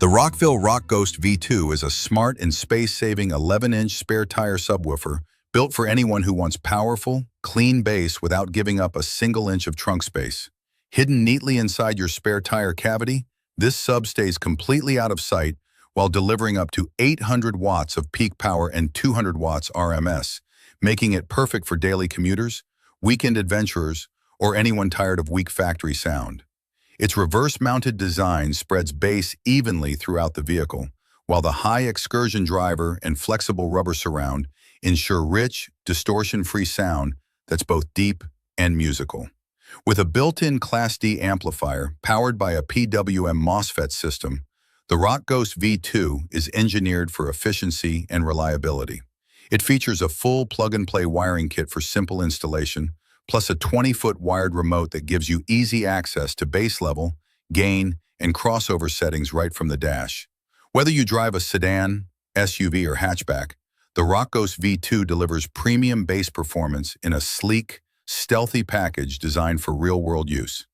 The Rockville RockGhost V2 is a smart and space-saving 11-inch spare tire subwoofer built for anyone who wants powerful, clean bass without giving up a single inch of trunk space. Hidden neatly inside your spare tire cavity, this sub stays completely out of sight while delivering up to 800 watts of peak power and 200 watts RMS, making it perfect for daily commuters, weekend adventurers, or anyone tired of weak factory sound. Its reverse-mounted design spreads bass evenly throughout the vehicle, while the high excursion driver and flexible rubber surround ensure rich, distortion-free sound that's both deep and musical. With a built-in Class D amplifier powered by a PWM MOSFET system, the RockGhost V2 is engineered for efficiency and reliability. It features a full plug-and-play wiring kit for simple installation, plus a 20-foot wired remote that gives you easy access to bass level, gain, and crossover settings right from the dash. Whether you drive a sedan, SUV, or hatchback, the RockGhost V2 delivers premium bass performance in a sleek, stealthy package designed for real-world use.